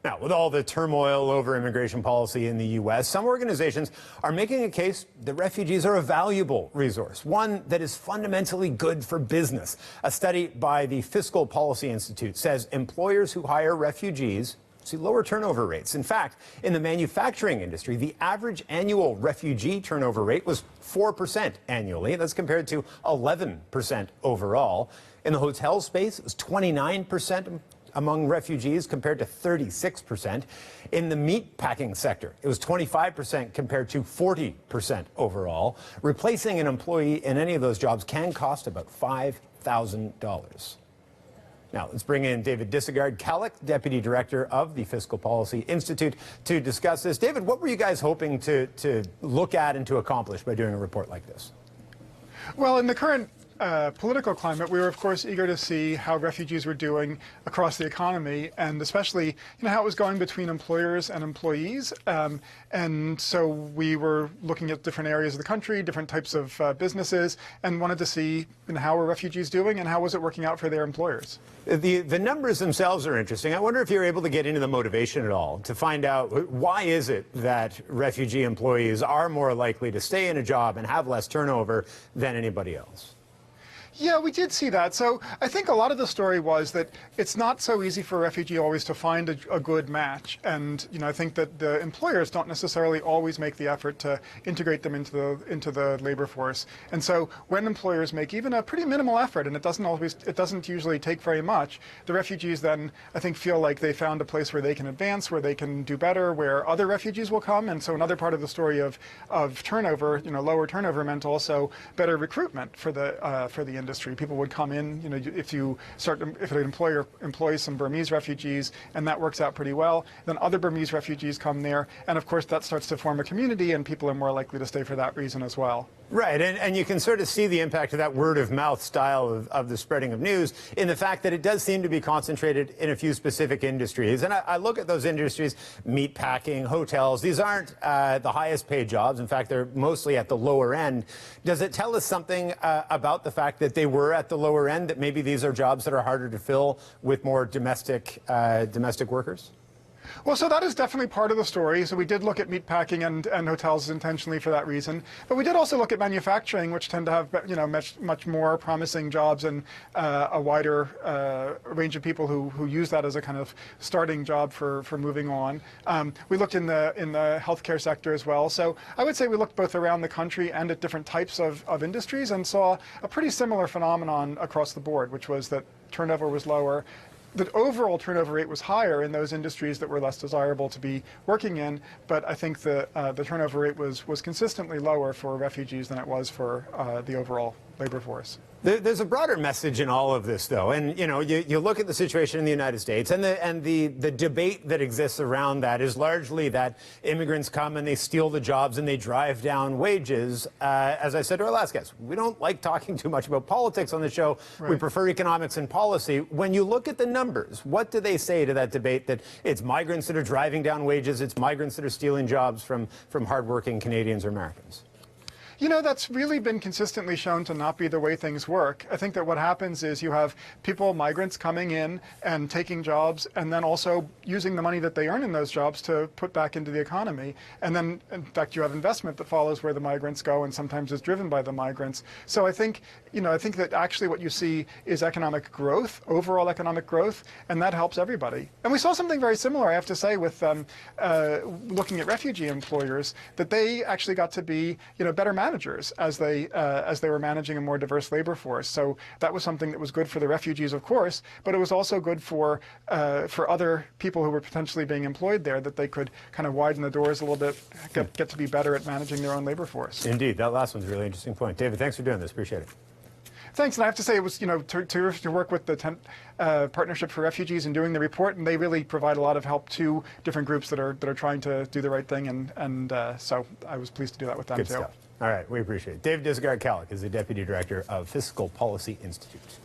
Now, with all the turmoil over immigration policy in the U.S., some organizations are making a case that refugees are a valuable resource, one that is fundamentally good for business. A study by the Fiscal Policy Institute says employers who hire refugees see lower turnover rates. In fact, in the manufacturing industry, the average annual refugee turnover rate was 4% annually. That's compared to 11% overall. In the hotel space, it was 29% among refugees compared to 36%. In the meat packing sector, it was 25% compared to 40% overall. Replacing an employee in any of those jobs can cost about $5,000. Now, let's bring in David Dyssegaard Kallick, Deputy Director of the Fiscal Policy Institute, to discuss this. David, what were you guys hoping to look at and to accomplish by doing a report like this? Well, in the current political climate, we were, of course, eager to see how refugees were doing across the economy, and especially, how it was going between employers and employees. And so we were looking at different areas of the country, different types of businesses, and wanted to see how were refugees doing and how was it working out for their employers. The numbers themselves are interesting. I wonder if you're able to get into the motivation at all to find out why is it that refugee employees are more likely to stay in a job and have less turnover than anybody else. Yeah, we did see that. So I think a lot of the story was that it's not so easy for a refugee always to find a good match. And I think that the employers don't necessarily always make the effort to integrate them into the labor force. And so when employers make even a pretty minimal effort, and it doesn't usually take very much, the refugees then, I think, feel like they found a place where they can advance, where they can do better, where other refugees will come. And so another part of the story of turnover, lower turnover meant also better recruitment for the industry. People would come in, if an employer employs some Burmese refugees and that works out pretty well, then other Burmese refugees come there, and of course that starts to form a community, and people are more likely to stay for that reason as well. Right, and you can sort of see the impact of that word-of-mouth style of the spreading of news in the fact that it does seem to be concentrated in a few specific industries. And I look at those industries, meat packing, hotels, these aren't the highest paid jobs. In fact, they're mostly at the lower end. Does it tell us something about the fact that they were at the lower end, that maybe these are jobs that are harder to fill with more domestic workers? Well, so that is definitely part of the story. So we did look at meatpacking and hotels intentionally for that reason. But we did also look at manufacturing, which tend to have much more promising jobs and a wider range of people who use that as a kind of starting job for moving on. We looked in the healthcare sector as well. So I would say we looked both around the country and at different types of industries and saw a pretty similar phenomenon across the board, which was that turnover was lower. The overall turnover rate was higher in those industries that were less desirable to be working in, but I think the turnover rate was consistently lower for refugees than it was for the overall labor force. There's a broader message in all of this, though, and you look at the situation in the United States, and the debate that exists around that is largely that immigrants come and they steal the jobs and they drive down wages. As I said to our last guest, we don't like talking too much about politics on the show. Right. We prefer economics and policy. When you look at the numbers, what do they say to that debate that it's migrants that are driving down wages, it's migrants that are stealing jobs from hardworking Canadians or Americans? That's really been consistently shown to not be the way things work. I think that what happens is you have migrants coming in and taking jobs and then also using the money that they earn in those jobs to put back into the economy. And then, in fact, you have investment that follows where the migrants go and sometimes is driven by the migrants. So I think that actually what you see is economic growth, overall economic growth, and that helps everybody. And we saw something very similar, I have to say, with looking at refugee employers, that they actually got to be, better managers as they were managing a more diverse labor force. So that was something that was good for the refugees, of course, but it was also good for other people who were potentially being employed there, that they could kind of widen the doors a little bit, get to be better at managing their own labor force. Indeed, that last one's a really interesting point. David, thanks for doing this. Appreciate it. Thanks, and I have to say it was terrific to work with the Partnership for Refugees in doing the report, and they really provide a lot of help to different groups that are trying to do the right thing, and so I was pleased to do that with them Good too. Stuff. All right, we appreciate it. David Dyssegaard Kallick is the Deputy Director of Fiscal Policy Institute.